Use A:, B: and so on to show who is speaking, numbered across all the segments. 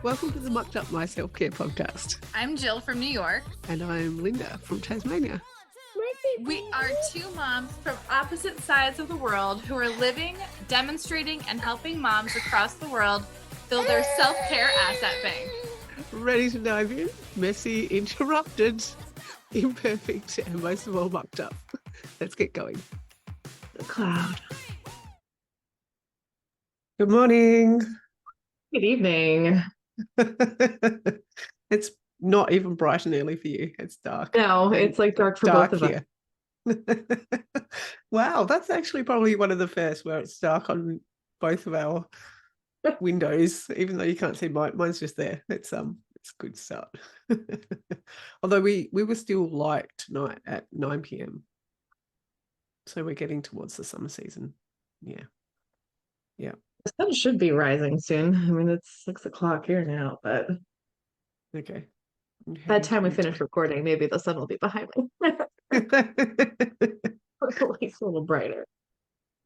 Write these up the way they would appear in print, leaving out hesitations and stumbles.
A: Welcome to the Mucked Up My Self-Care podcast.
B: I'm Jill from New York.
A: And I'm Linda from Tasmania.
B: We are two moms from opposite sides of the world who are living, demonstrating, and helping moms across the world build their self-care asset bank.
A: Ready to dive in? Messy, interrupted, imperfect, and most of all mucked up. Let's get going. The cloud. Good morning.
C: Good evening.
A: It's not even bright and early for you. It's dark.
C: No, it's like dark for both of us.
A: Wow, that's actually probably one of the first where it's dark on both of our windows, even though you can't see mine's just there. It's a good start. Although we were still light tonight at 9 p.m. So we're getting towards the summer season. Yeah.
C: The sun should be rising soon. I mean, it's 6 o'clock here now, but
A: Okay.
C: by the time we finish recording, maybe the sun will be behind me. It's a little brighter.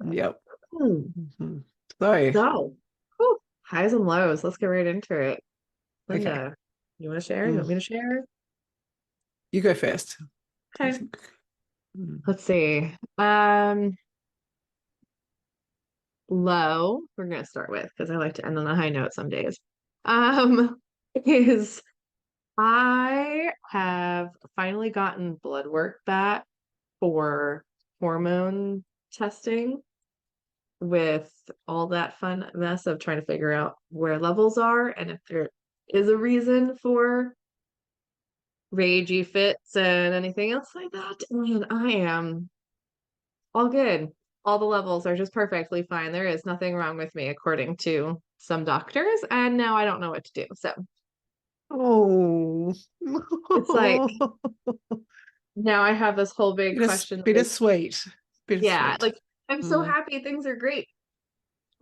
A: Yep.
C: Mm-hmm.
A: So,
C: highs and lows. Let's get right into it. Linda,
A: okay.
C: you want to share? You want me to share?
A: You go first.
C: Okay. Let's see. Low, we're gonna start with because I like to end on a high note some days. Is I have finally gotten blood work back for hormone testing with all that fun mess of trying to figure out where levels are and if there is a reason for ragey fits and anything else like that. And I am all good. All the levels are just perfectly fine. There is nothing wrong with me, according to some doctors. And now I don't know what to do. So, it's like now I have this whole big question.
A: Bittersweet.
C: Yeah, like I'm so happy things are great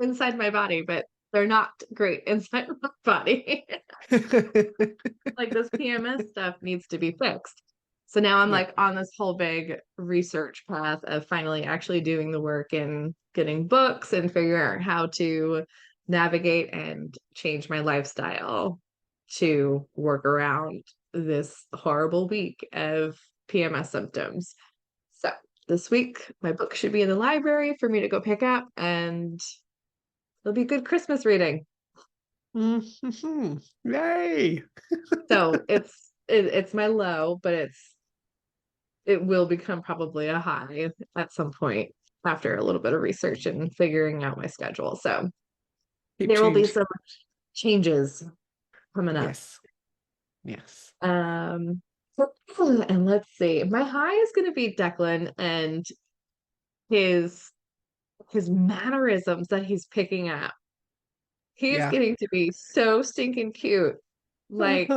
C: inside my body, but they're not great inside my body. Like this PMS stuff needs to be fixed. So now I'm like on this whole big research path of finally actually doing the work and getting books and figuring out how to navigate and change my lifestyle to work around this horrible week of PMS symptoms. So this week, my book should be in the library for me to go pick up, and it'll be good Christmas reading.
A: Mm-hmm. Yay!
C: So it's my low, but it will become probably a high at some point after a little bit of research and figuring out my schedule. So there will be some changes coming up.
A: Yes.
C: And let's see. My high is going to be Declan and his mannerisms that he's picking up. He is getting to be so stinking cute. Like,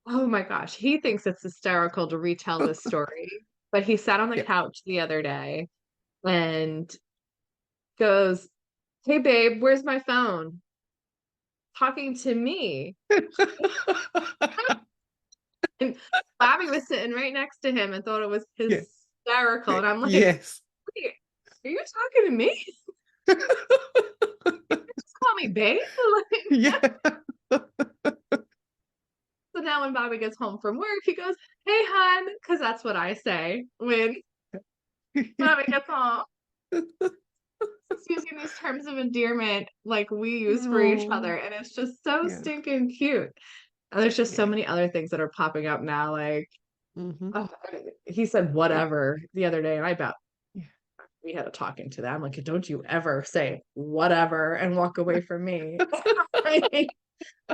C: oh my gosh, he thinks it's hysterical to retell this story. But he sat on the couch the other day and goes, "Hey babe, where's my phone?" Talking to me. And Bobby was sitting right next to him and thought it was hysterical. And I'm like,
A: yes.
C: Wait, are you talking to me? Just call me babe.
A: Yeah.
C: So now when Bobby gets home from work, he goes, "Hey, hon," because that's what I say when Bobby gets home. It's using these terms of endearment like we use for each other, and it's just so stinking cute. And there's just so many other things that are popping up now. Like, he said "whatever" the other day, and I bet we had a talking to that. I'm like, don't you ever say "whatever" and walk away from me.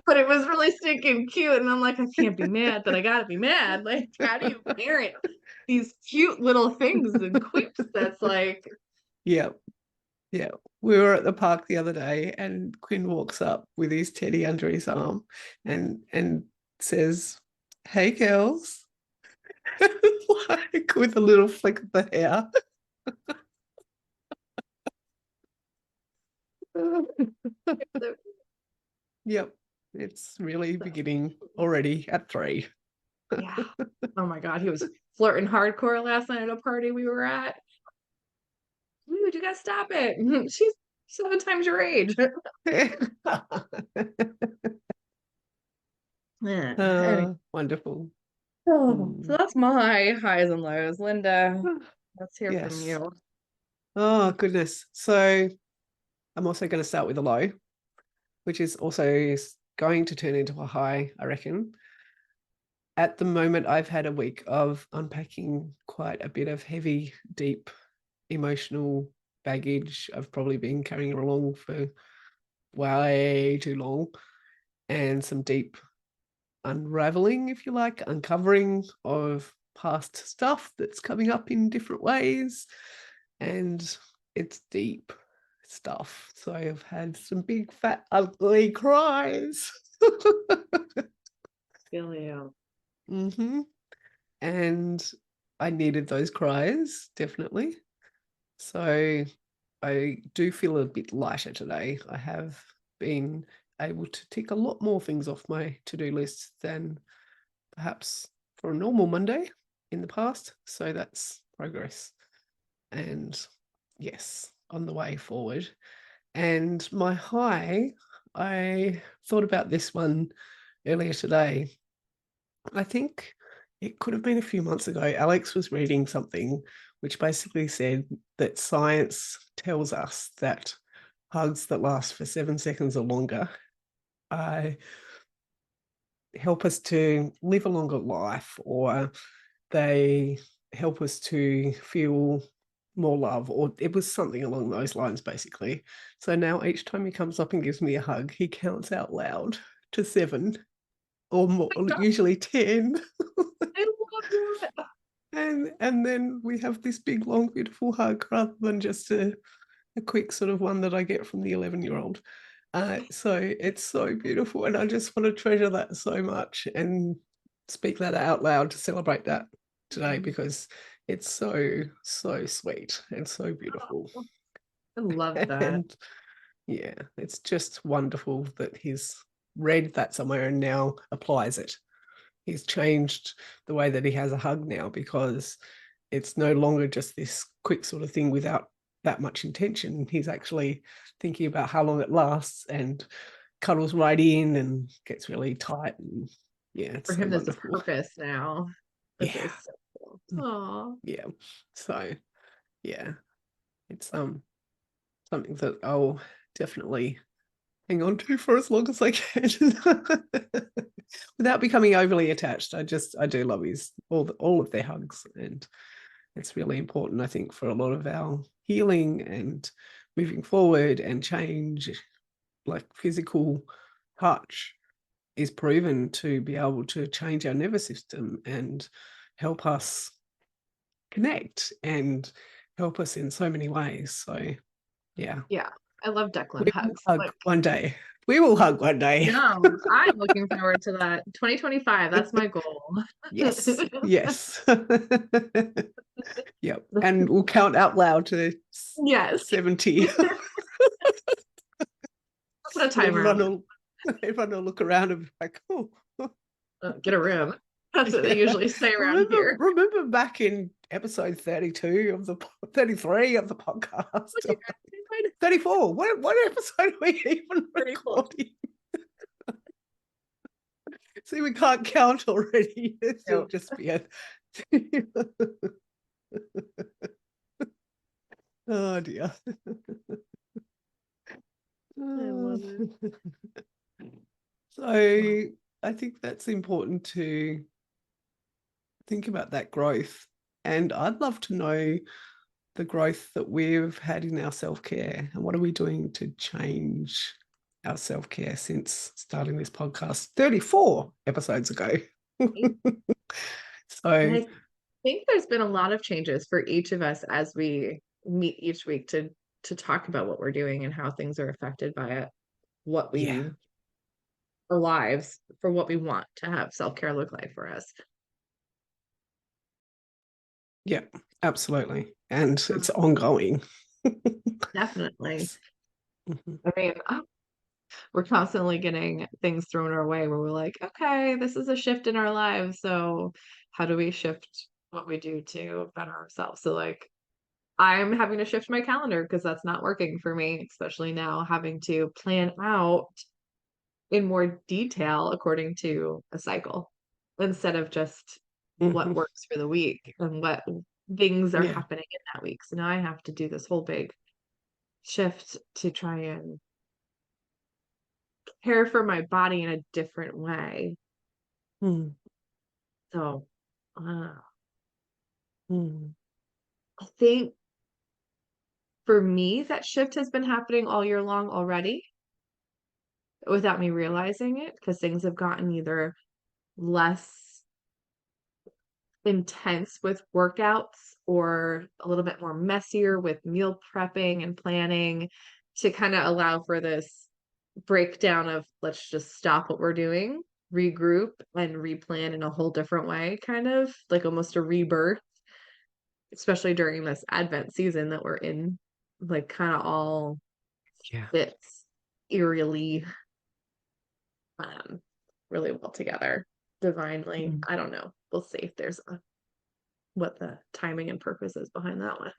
C: But it was really stinking cute, and I'm like, I can't be mad, but I gotta be mad. Like, how do you parent these cute little things and quips? That's like,
A: yeah. We were at the park the other day, and Quinn walks up with his teddy under his arm, and says, "Hey, girls," like with a little flick of the hair. Yep. It's really beginning already at 3.
C: Yeah. Oh my God. He was flirting hardcore last night at a party we were at. Dude, you gotta stop it. She's 7 times your age. Yeah. Anyway.
A: Wonderful.
C: So that's my highs and lows. Linda,
A: Mm.
C: let's hear from
A: Yes.
C: you.
A: Oh, goodness. So I'm also going to start with a low, which is also going to turn into a high, I reckon. At the moment, I've had a week of unpacking quite a bit of heavy, deep emotional baggage I've probably been carrying along for way too long, and some deep unraveling, if you like, uncovering of past stuff that's coming up in different ways. And it's deep stuff. So I've had some big, fat, ugly cries.
C: Feel you.
A: Mm-hmm. And I needed those cries, definitely. So I do feel a bit lighter today. I have been able to tick a lot more things off my to-do list than perhaps for a normal Monday in the past. So that's progress. And yes, on the way forward. And my high, I thought about this one earlier today. I think it could have been a few months ago. Alex was reading something which basically said that science tells us that hugs that last for 7 seconds or longer help us to live a longer life, or they help us to feel more love, or it was something along those lines, basically. So now each time he comes up and gives me a hug, he counts out loud to 7 or more, usually 10.
C: I love that.
A: And then we have this big, long, beautiful hug rather than just a quick sort of one that I get from the 11-year-old. So it's so beautiful, and I just want to treasure that so much and speak that out loud to celebrate that today, because it's so, so sweet and so beautiful.
C: I love that.
A: And yeah, it's just wonderful that he's read that somewhere and now applies it. He's changed the way that he has a hug now, because it's no longer just this quick sort of thing without that much intention. He's actually thinking about how long it lasts and cuddles right in and gets really tight. And yeah, it's
C: For
A: so
C: him, there's a
A: wonderful.
C: purpose now, which
A: Yeah.
C: is so cool. Aw.
A: Yeah. So yeah, it's something that I'll definitely hang on to for as long as I can without becoming overly attached. I do love his all of their hugs, and it's really important, I think, for a lot of our healing and moving forward and change. Like physical touch is proven to be able to change our nervous system and help us connect and help us in so many ways. So yeah,
C: Yeah, I love Declan
A: we will
C: hugs.
A: hug
C: Like,
A: one day. We will hug one day.
C: no, I'm looking forward to that. 2025, that's my goal.
A: Yes, yes. Yep. And we'll count out loud to
C: Yes.
A: 70.
C: Put a timer on.
A: Everyone will look around and be like, oh.
C: Get a room. That's what they usually say around here.
A: Remember back in episode 32 of the 33 of the podcast. 34. What episode are we even
C: 34.
A: recording? See, we can't count already. It'll just be a oh dear.
C: I love it.
A: So I think that's important to think about that growth. And I'd love to know the growth that we've had in our self-care, and what are we doing to change our self-care since starting this podcast 34 episodes ago. So
C: I think there's been a lot of changes for each of us as we meet each week to talk about what we're doing and how things are affected by it, what we
A: yeah,
C: our lives, for what we want to have self-care look like for us.
A: yeah, absolutely. And it's ongoing.
C: Definitely.
A: Mhm.
C: I mean, we're constantly getting things thrown our way where we're like, okay, this is a shift in our lives. So how do we shift what we do to better ourselves? So like I'm having to shift my calendar because that's not working for me, especially now having to plan out in more detail according to a cycle instead of just what
A: Mhm.
C: works for the week and what things are
A: Yeah.
C: happening in that week. So now I have to do this whole big shift to try and care for my body in a different way.
A: Mm,
C: So, uh,
A: mm.
C: I think for me, that shift has been happening all year long already without me realizing it because things have gotten either less intense with workouts or a little bit more messier with meal prepping and planning to kind of allow for this breakdown of let's just stop what we're doing, regroup and replan in a whole different way, kind of like almost a rebirth, especially during this Advent season that we're in, like kind of all
A: Yeah.
C: fits eerily um really well together divinely.
A: Mm.
C: I don't know. We'll see if there's a what the timing and purpose is behind that one.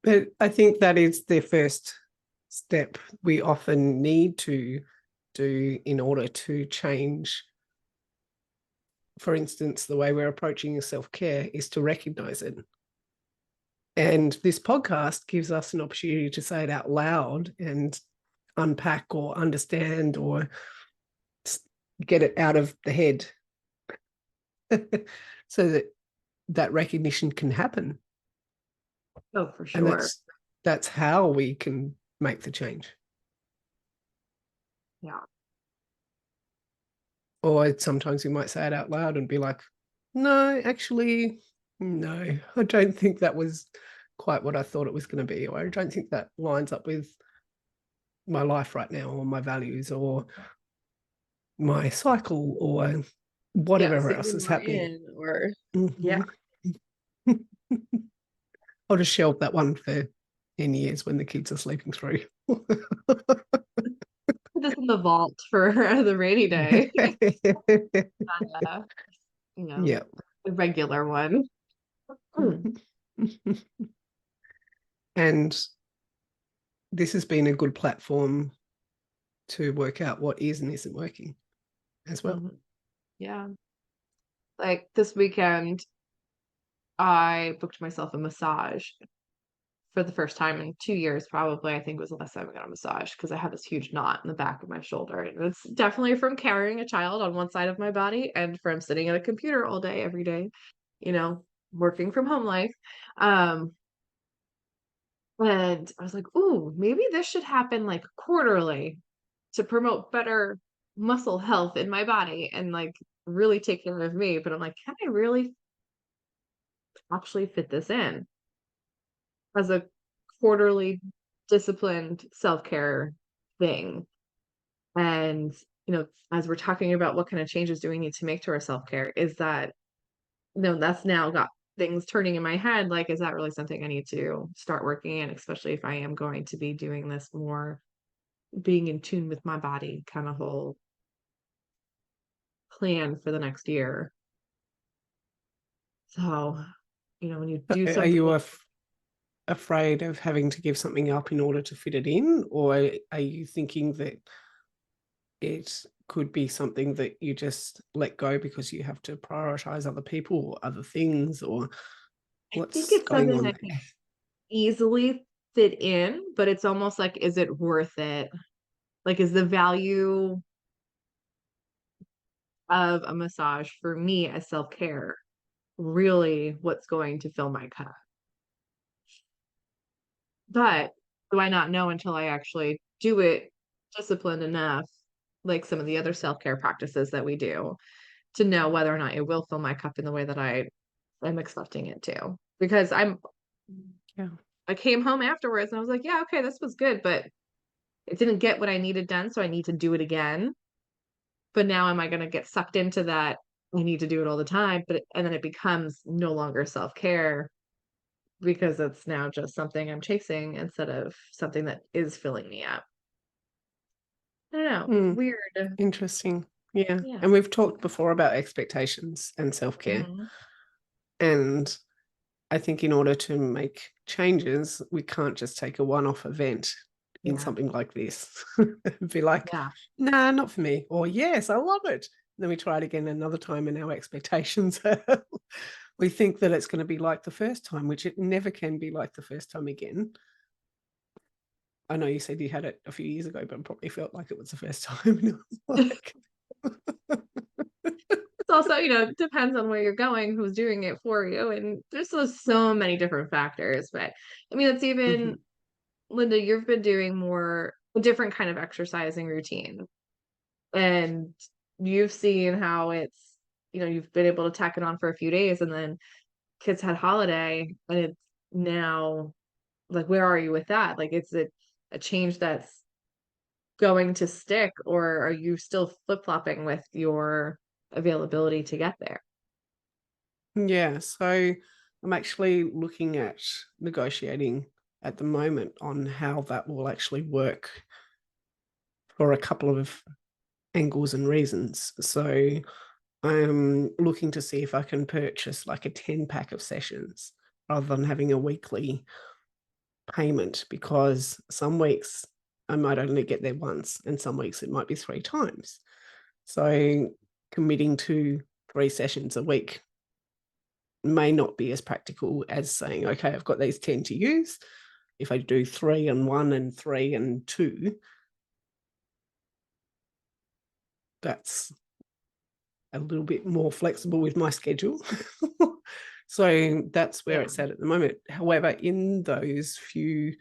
A: But I think that is the first step we often need to do in order to change. For instance, the way we're approaching self-care is to recognize it. And this podcast gives us an opportunity to say it out loud and unpack or understand or get it out of the head so that that recognition can happen.
C: Oh, for
A: And
C: sure.
A: that's how we can make the change.
C: Yeah.
A: Or sometimes we might say it out loud and be like, no, actually, no, I don't think that was quite what I thought it was going to be, or I don't think that lines up with my life right now, or my values, or my cycle, or
C: Yeah,
A: whatever else
C: season
A: is
C: we're
A: happening.
C: in or yeah.
A: Mhm. I'll just shelve that one for 10 years when the kids are sleeping through.
C: Put this in the vault for the rainy day. Uh, you know,
A: Yeah.
C: the regular one.
A: And this has been a good platform to work out what is and isn't working as well.
C: Mhm. Yeah. Like this weekend, I booked myself a massage for the first time in 2 years, probably. I think it was the last time I got a massage because I have this huge knot in the back of my shoulder. And it's definitely from carrying a child on one side of my body and from sitting at a computer all day, every day, you know, working from home life. Um, and I was like, ooh, maybe this should happen like quarterly to promote better muscle health in my body and like really take care of me. But I'm like, can I really actually fit this in as a quarterly disciplined self-care thing? And, as we're talking about what kind of changes do we need to make to our self-care, is that, that's now got things turning in my head. Like, is that really something I need to start working in, especially if I am going to be doing this more being in tune with my body kind of whole plan for the next year. So, when you do
A: Are
C: something,
A: you afraid of having to give something up in order to fit it in? Or are you thinking that it could be something that you just let go because you have to prioritize other people or other things, or
C: I think
A: what's
C: it's
A: going
C: something
A: on
C: that
A: there?
C: can easily fit in, but it's almost like, is it worth it? Like, is the value of a massage for me as self-care really what's going to fill my cup? But do I not know until I actually do it disciplined enough, like some of the other self-care practices that we do, to know whether or not it will fill my cup in the way that I am expecting it to? Because
A: Yeah.
C: I came home afterwards and I was like, yeah, okay, this was good, but it didn't get what I needed done, so I need to do it again. But now am I going to get sucked into that? I need to do it all the time, and then it becomes no longer self-care because it's now just something I'm chasing instead of something that is filling me up. I don't know. It's
A: Mm,
C: weird.
A: interesting. Yeah.
C: Yeah.
A: And we've talked before about expectations and self-care.
C: Mhm.
A: And I think in order to make changes, we can't just take a one-off event in
C: Yeah.
A: something like this. Be like,
C: Yeah.
A: nah, not for me. Or yes, I love it. And then we try it again another time and our expectations are, we think that it's going to be like the first time, which it never can be like the first time again. I know you said you had it a few years ago, but it probably felt like it was the first time. And it was like,
C: It's also, depends on where you're going, who's doing it for you, and there's so many different factors. But I mean, it's even,
A: mhm.
C: Linda, you've been doing more a different kind of exercising routine, and you've seen how it's, you've been able to tack it on for a few days, and then kids had holiday, and it's now like, where are you with that? Like, is it a change that's going to stick, or are you still flip-flopping with your availability to get there?
A: Yeah, so I'm actually looking at negotiating at the moment on how that will actually work for a couple of angles and reasons. So I'm looking to see if I can purchase like a 10 pack of sessions rather than having a weekly payment, because some weeks I might only get there once and some weeks it might be 3 times. So committing to 3 sessions a week may not be as practical as saying, okay, I've got these 10 to use. If I do 3 and 1 and 3 and 2, that's a little bit more flexible with my schedule. So that's where
C: Yeah.
A: it's at the moment. However, in those few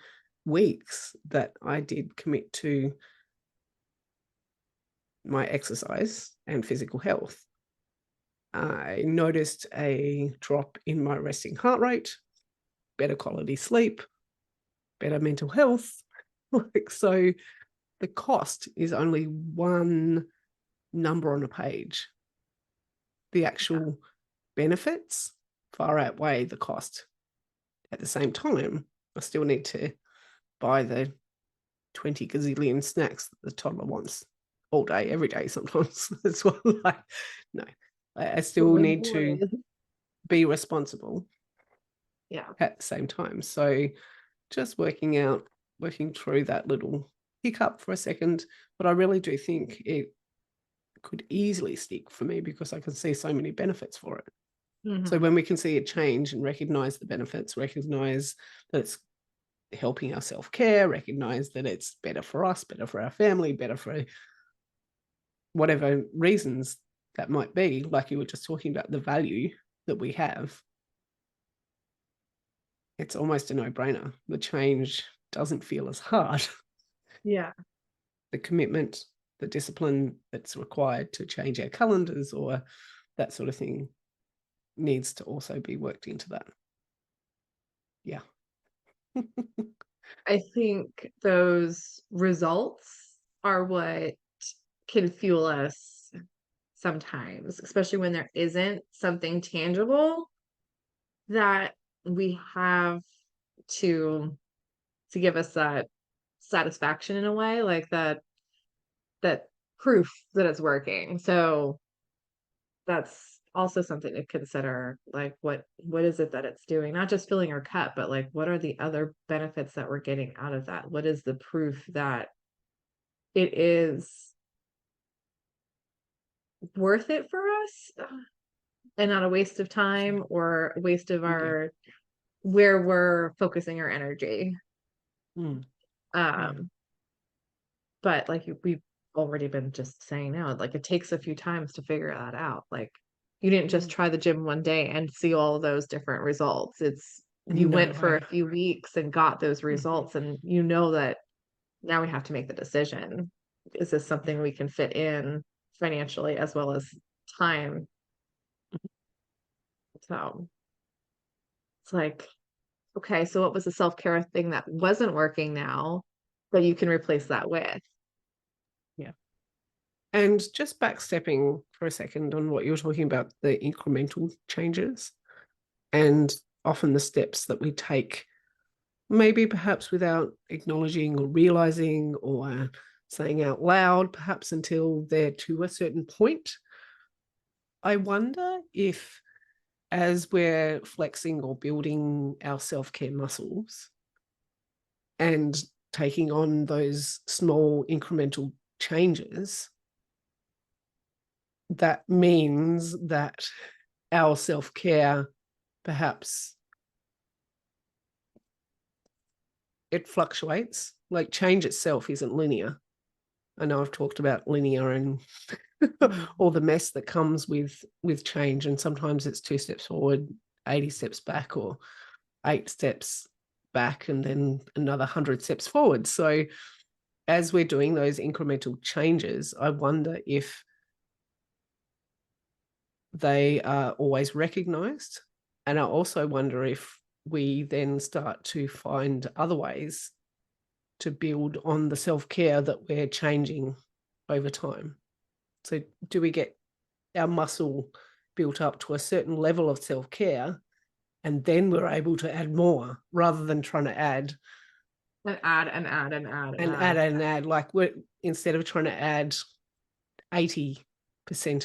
A: weeks that I did commit to my exercise and physical health, I noticed a drop in my resting heart rate, better quality sleep, better mental health. So the cost is only one number on a page. The actual benefits far outweigh the cost. At the same time, I still need to buy the 20 gazillion snacks that the toddler wants all day, every day sometimes. That's what no, I still
C: Oh,
A: need
C: boy.
A: to be responsible
C: Yeah.
A: at the same time. So just working through that little hiccup for a second. But I really do think it could easily stick for me because I can see so many benefits for it. So
C: Mhm.
A: when we can see a change and recognize the benefits, recognize that it's helping our self-care, recognize that it's better for us, better for our family, better for whatever reasons that might be, like you were just talking about the value that we have, it's almost a no-brainer. The change doesn't feel as hard.
C: Yeah.
A: The commitment, the discipline that's required to change our calendars or that sort of thing needs to also be worked into that. Yeah.
C: I think those results are what can fuel us sometimes, especially when there isn't something tangible that we have to give us that satisfaction in a way, like that proof that it's working. So that's also something to consider, like what is it that it's doing? Not just filling our cup, but like what are the other benefits that we're getting out of that? What is the proof that it is worth it for us and not a waste of time or a waste of
A: Yeah.
C: our where we're focusing our energy.
A: Mm. Yeah.
C: Um, but like we've already been just saying now, like it takes a few times to figure that out. Like you didn't just try the gym one day and see all of those different results. It's you
A: No
C: went for a
A: way.
C: few weeks and got those
A: Mhm.
C: results, and you know that now we have to make the decision. Is this something we can fit in financially as well as time? So it's like, okay, so what was the self-care thing that wasn't working now that you can replace that with?
A: Yeah. And just backstepping for a second on what you were talking about, the incremental changes and often the steps that we take, maybe perhaps without acknowledging or realizing or saying out loud, perhaps until they're to a certain point. I wonder if, as we're flexing or building our self-care muscles and taking on those small incremental changes, that means that our self-care, perhaps it fluctuates. Like change itself isn't linear. I know I've talked about linear and all the mess that comes with change, and sometimes it's 2 steps forward, 80 steps back, or 8 steps back and then another 100 steps forward. So as we're doing those incremental changes, I wonder if they are always recognized. And I also wonder if we then start to find other ways to build on the self-care that we're changing over time. So do we get our muscle built up to a certain level of self-care, and then we're able to add more, rather than trying to add
C: And add.
A: like we're, instead of trying to add 80%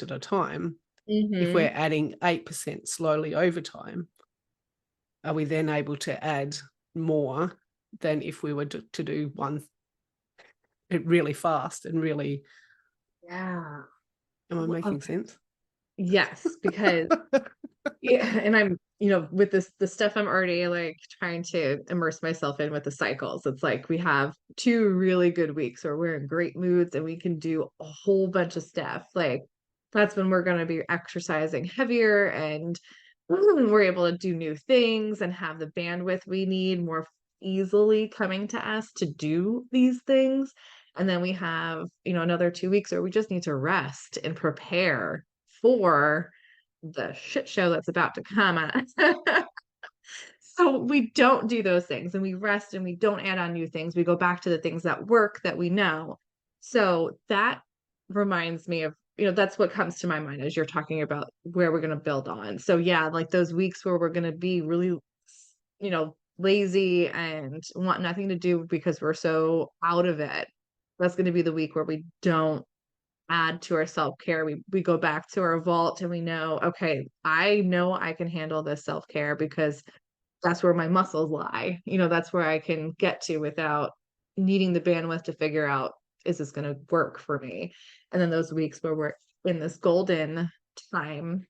A: at a time, if we're adding 8% slowly over time, are we then able to add more than if we were to do one really fast and really?
C: Yeah.
A: Am I making sense?
C: Yes, because yeah, and I'm, with the stuff I'm already like trying to immerse myself in with the cycles. It's like we have 2 really good weeks where we're in great moods and we can do a whole bunch of stuff. Like that's when we're going to be exercising heavier and we're able to do new things and have the bandwidth we need more easily coming to us to do these things. And then we have, another 2 weeks where we just need to rest and prepare for the shit show that's about to come at us. So we don't do those things and we rest and we don't add on new things. We go back to the things that work that we know. So that reminds me of, that's what comes to my mind as you're talking about where we're going to build on. So yeah, like those weeks where we're going to be really, lazy and want nothing to do because we're so out of it. That's going to be the week where we don't add to our self-care. We go back to our vault and we know, okay, I know I can handle this self-care because that's where my muscles lie. That's where I can get to without needing the bandwidth to figure out, is this going to work for me? And then those weeks where we're in this golden time,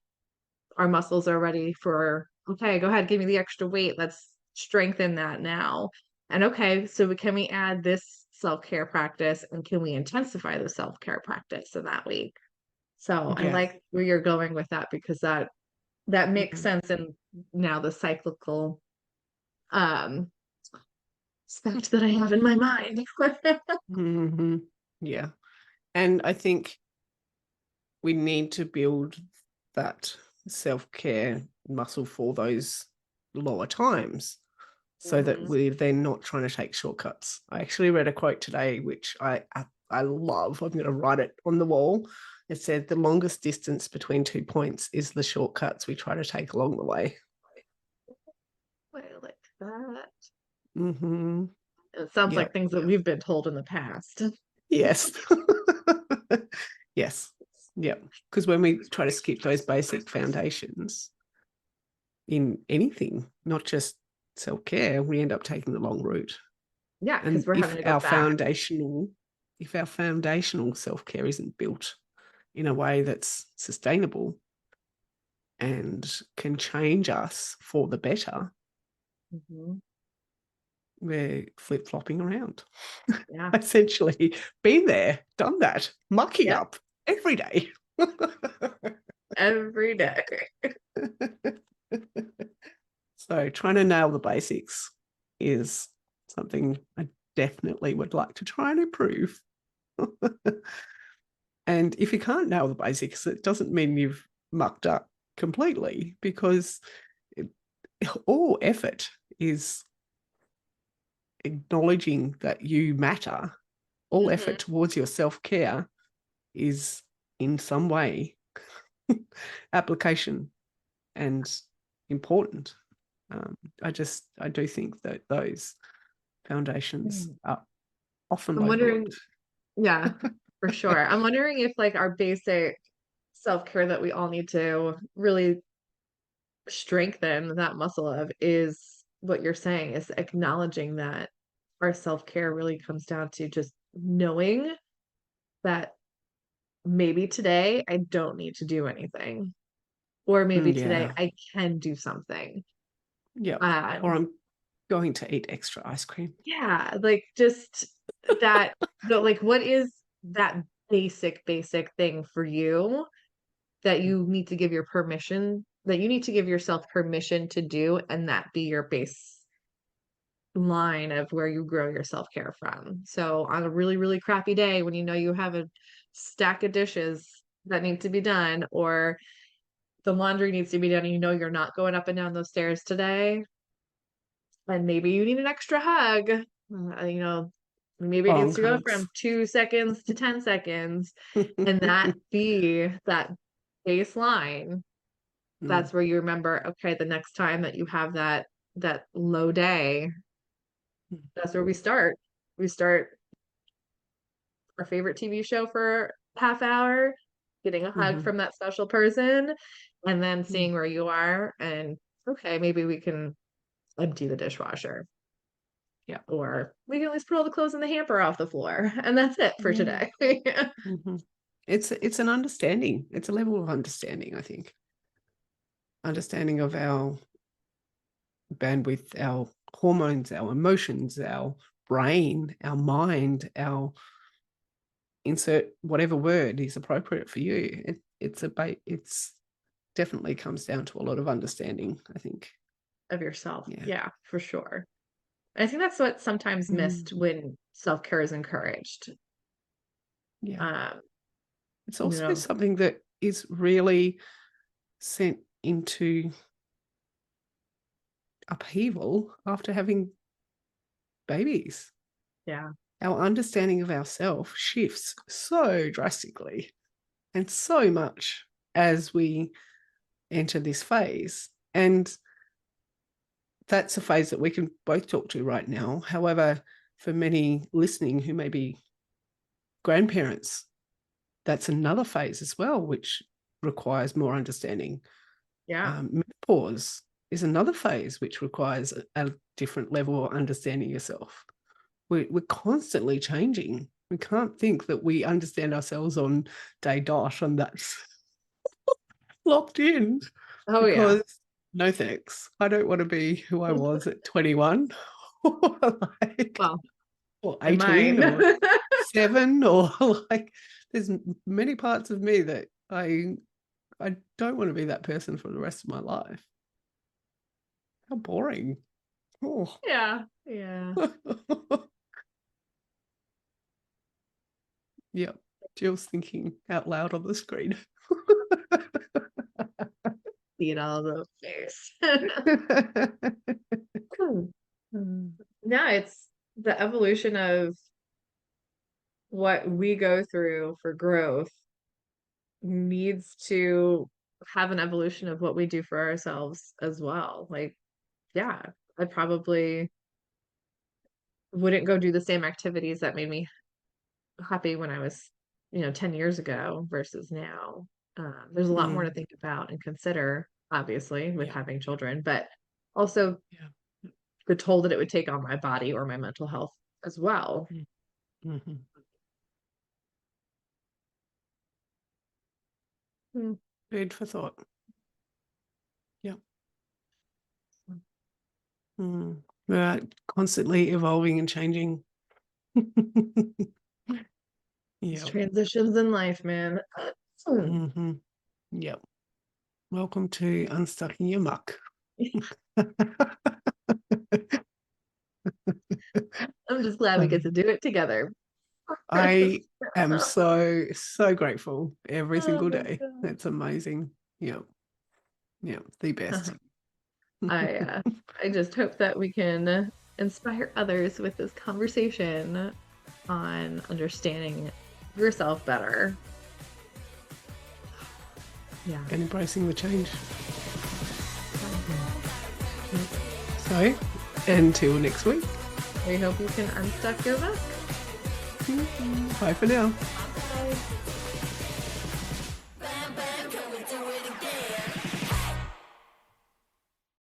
C: our muscles are ready for, okay, go ahead, give me the extra weight. Let's strengthen that now. And okay, so can we add this self-care practice and can we intensify the self-care practice in that week? So I like where you're going with that because that makes sense. And now the cyclical specs that I have in my mind.
A: Yeah. And I think we need to build that self-care muscle for those lower times so that we're then not trying to take shortcuts. I actually read a quote today, which I love. I'm going to write it on the wall. It said, the longest distance between 2 points is the shortcuts we try to take along the way.
C: I like that.
A: Mm-hmm.
C: It sounds like things that we've been told in the past.
A: Yes. Yes. Yeah. Because when we try to skip those basic foundations in anything, not just self-care, we end up taking the long route.
C: Yeah, because we're having to go back.
A: If our foundational self-care isn't built in a way that's sustainable and can change us for the better, we're flip-flopping around.
C: Yeah.
A: Essentially, been there, done that, mucking up every day.
C: Every day.
A: So trying to nail the basics is something I definitely would like to try and improve. And if you can't nail the basics, it doesn't mean you've mucked up completely, because all effort is acknowledging that you matter. All effort towards your self-care is in some way application and important. I do think that those foundations are often overlooked.
C: Yeah, for sure. I'm wondering if like our basic self-care that we all need to really strengthen that muscle of is what you're saying, is acknowledging that our self-care really comes down to just knowing that maybe today I don't need to do anything, or maybe today
A: Yeah.
C: I can do something.
A: Yeah. Or I'm going to eat extra ice cream.
C: Yeah, like just that, like what is that basic thing for you that you need to give yourself permission to do, and that be your base line of where you grow your self-care from. So on a really, really crappy day when you know you have a stack of dishes that need to be done, or the laundry needs to be done, and you know you're not going up and down those stairs today, and maybe you need an extra hug, maybe it needs
A: Long
C: to go
A: hugs.
C: from 2 seconds to 10 seconds, and that be that baseline. That's where you remember, okay, the next time that you have that low day, that's where we start. We start our favorite TV show for half hour, getting a hug from that special person, and then seeing where you are, and okay, maybe we can empty the dishwasher.
A: Yeah.
C: Or we can at least put all the clothes in the hamper off the floor, and that's it for today.
A: It's an understanding. It's a level of understanding, I think. Understanding of our bandwidth, our hormones, our emotions, our brain, our mind, our insert whatever word is appropriate for you. It's definitely comes down to a lot of understanding, I think.
C: Of yourself.
A: Yeah.
C: Yeah, for sure. I think that's what's sometimes missed when self-care is encouraged.
A: Yeah. It's also something that is really sent into upheaval after having babies.
C: Yeah.
A: Our understanding of ourselves shifts so drastically and so much as we enter this phase. And that's a phase that we can both talk to right now. However, for many listening who may be grandparents, that's another phase as well, which requires more understanding.
C: Yeah.
A: Menopause is another phase which requires a different level of understanding yourself. We're constantly changing. We can't think that we understand ourselves on day dot and that's locked in.
C: Oh,
A: because no thanks. I don't want to be who I was at 21 or or 18 or 7 or like there's many parts of me that I don't want to be that person for the rest of my life. How boring. Oh.
C: Yeah. Yeah.
A: Yep. Jill's thinking out loud on the screen.
C: See it all over the face. Yeah, it's the evolution of what we go through for growth needs to have an evolution of what we do for ourselves as well. Like, yeah, I probably wouldn't go do the same activities that made me happy when I was, 10 years ago versus now. There's a lot more to think about and consider, obviously, with having children, but also the toll that it would take on my body or my mental health as well.
A: Food for thought. Yeah. We're constantly evolving and changing.
C: It's transitions in life, man.
A: Yep. Welcome to Unstucking Your Muck.
C: I'm just glad we get to do it together.
A: I am so grateful every single day. That's amazing. Yeah, the best.
C: I just hope that we can inspire others with this conversation on understanding yourself better. Yeah.
A: And embracing the change. So, until next week.
C: We hope you can unstuck your muck.
A: Bye for now.
C: Bye.